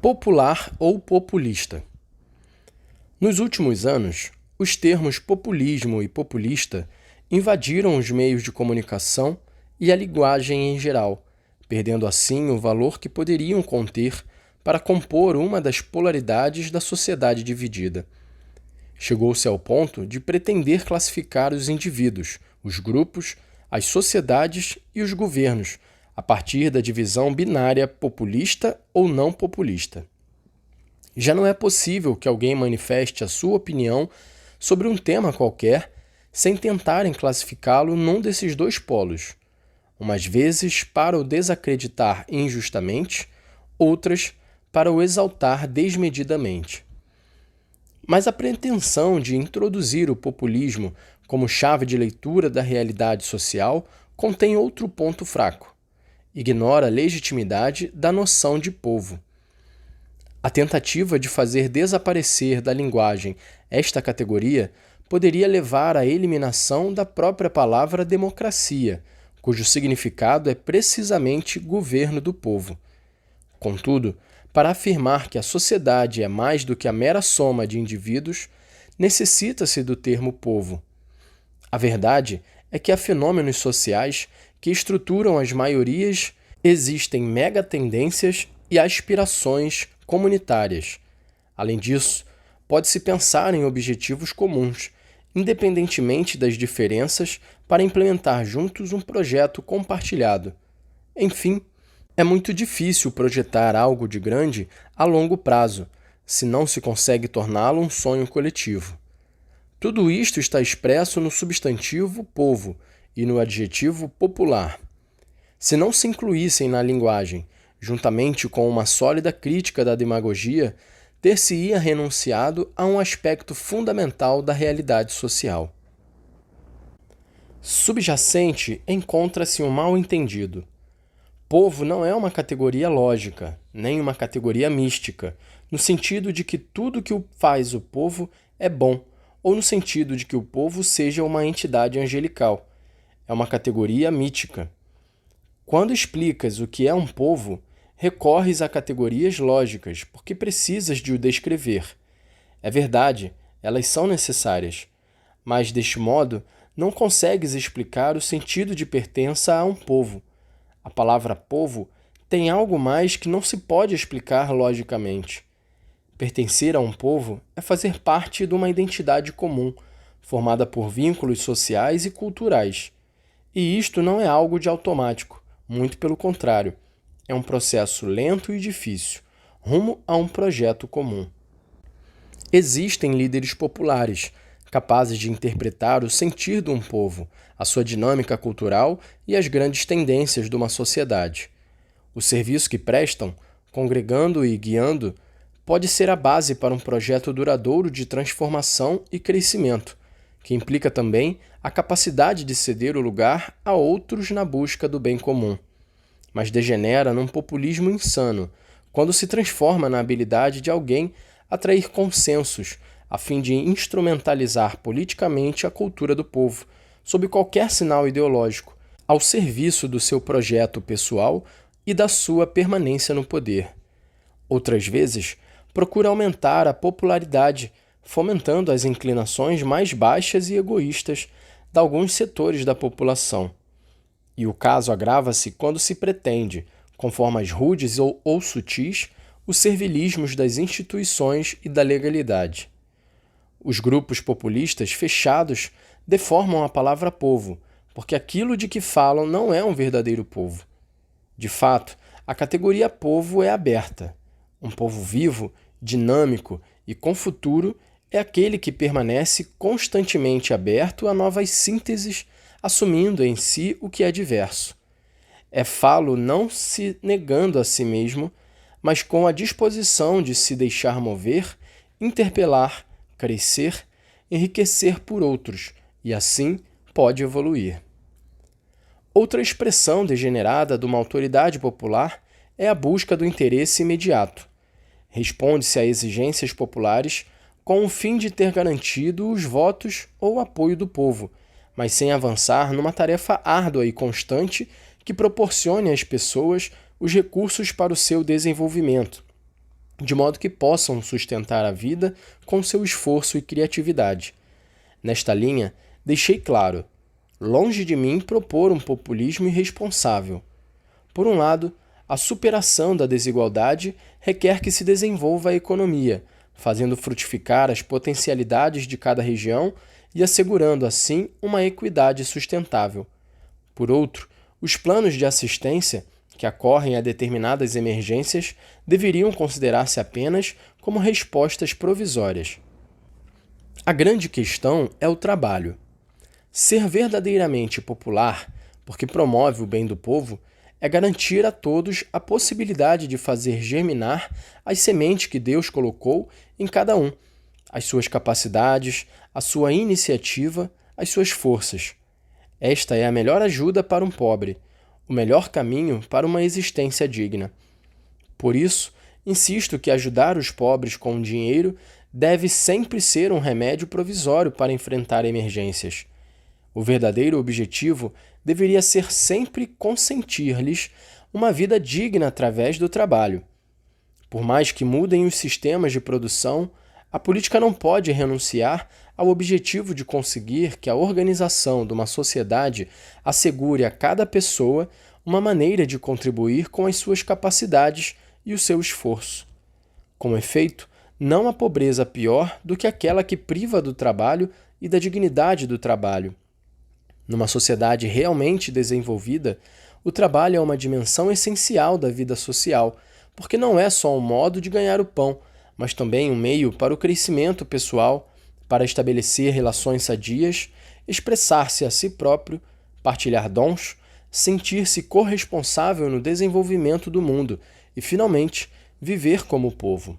Popular ou populista. Nos últimos anos, os termos populismo e populista invadiram os meios de comunicação e a linguagem em geral, perdendo assim o valor que poderiam conter para compor uma das polaridades da sociedade dividida. Chegou-se ao ponto de pretender classificar os indivíduos, os grupos, as sociedades e os governos a partir da divisão binária populista ou não populista. Já não é possível que alguém manifeste a sua opinião sobre um tema qualquer sem tentarem classificá-lo num desses dois polos, umas vezes para o desacreditar injustamente, outras para o exaltar desmedidamente. Mas a pretensão de introduzir o populismo como chave de leitura da realidade social contém outro ponto fraco. Ignora a legitimidade da noção de povo. A tentativa de fazer desaparecer da linguagem esta categoria poderia levar à eliminação da própria palavra democracia, cujo significado é precisamente governo do povo. Contudo, para afirmar que a sociedade é mais do que a mera soma de indivíduos, necessita-se do termo povo. A verdade é que há fenômenos sociais que estruturam as maiorias, existem megatendências e aspirações comunitárias. Além disso, pode-se pensar em objetivos comuns, independentemente das diferenças, para implementar juntos um projeto compartilhado. Enfim, é muito difícil projetar algo de grande a longo prazo, se não se consegue torná-lo um sonho coletivo. Tudo isto está expresso no substantivo povo e no adjetivo popular. Se não se incluíssem na linguagem, juntamente com uma sólida crítica da demagogia, ter-se-ia renunciado a um aspecto fundamental da realidade social. Subjacente encontra-se um mal-entendido. Povo não é uma categoria lógica, nem uma categoria mística, no sentido de que tudo que faz o povo é bom, ou no sentido de que o povo seja uma entidade angelical. É uma categoria mítica. Quando explicas o que é um povo, recorres a categorias lógicas, porque precisas de o descrever. É verdade, elas são necessárias, mas deste modo não consegues explicar o sentido de pertença a um povo. A palavra povo tem algo mais que não se pode explicar logicamente. Pertencer a um povo é fazer parte de uma identidade comum, formada por vínculos sociais e culturais. E isto não é algo de automático, muito pelo contrário. É um processo lento e difícil, rumo a um projeto comum. Existem líderes populares, capazes de interpretar o sentir de um povo, a sua dinâmica cultural e as grandes tendências de uma sociedade. O serviço que prestam, congregando e guiando, pode ser a base para um projeto duradouro de transformação e crescimento, que implica também a capacidade de ceder o lugar a outros na busca do bem comum. Mas degenera num populismo insano, quando se transforma na habilidade de alguém atrair consensos, a fim de instrumentalizar politicamente a cultura do povo, sob qualquer sinal ideológico, ao serviço do seu projeto pessoal e da sua permanência no poder. Outras vezes, procura aumentar a popularidade, fomentando as inclinações mais baixas e egoístas de alguns setores da população. E o caso agrava-se quando se pretende, com formas rudes ou sutis, os servilismos das instituições e da legalidade. Os grupos populistas fechados deformam a palavra povo, porque aquilo de que falam não é um verdadeiro povo. De fato, a categoria povo é aberta. Um povo vivo, dinâmico e com futuro é aquele que permanece constantemente aberto a novas sínteses, assumindo em si o que é diverso. É falo não se negando a si mesmo, mas com a disposição de se deixar mover, interpelar, crescer, enriquecer por outros, e assim pode evoluir. Outra expressão degenerada de uma autoridade popular é a busca do interesse imediato. Responde-se a exigências populares com o fim de ter garantido os votos ou o apoio do povo, mas sem avançar numa tarefa árdua e constante que proporcione às pessoas os recursos para o seu desenvolvimento. de modo que possam sustentar a vida com seu esforço e criatividade. Nesta linha, deixei claro: longe de mim propor um populismo irresponsável. Por um lado, a superação da desigualdade requer que se desenvolva a economia, fazendo frutificar as potencialidades de cada região e assegurando, assim, uma equidade sustentável. Por outro, os planos de assistência, que ocorrem a determinadas emergências, deveriam considerar-se apenas como respostas provisórias. A grande questão é o trabalho. Ser verdadeiramente popular, porque promove o bem do povo, é garantir a todos a possibilidade de fazer germinar as sementes que Deus colocou em cada um, as suas capacidades, a sua iniciativa, as suas forças. Esta é a melhor ajuda para um pobre, o melhor caminho para uma existência digna. Por isso, insisto que ajudar os pobres com dinheiro deve sempre ser um remédio provisório para enfrentar emergências. O verdadeiro objetivo deveria ser sempre consentir-lhes uma vida digna através do trabalho. Por mais que mudem os sistemas de produção, a política não pode renunciar ao objetivo de conseguir que a organização de uma sociedade assegure a cada pessoa uma maneira de contribuir com as suas capacidades e o seu esforço. Com efeito, não há pobreza pior do que aquela que priva do trabalho e da dignidade do trabalho. Numa sociedade realmente desenvolvida, o trabalho é uma dimensão essencial da vida social, porque não é só um modo de ganhar o pão, mas também um meio para o crescimento pessoal, para estabelecer relações sadias, expressar-se a si próprio, partilhar dons, sentir-se corresponsável no desenvolvimento do mundo e, finalmente, viver como povo.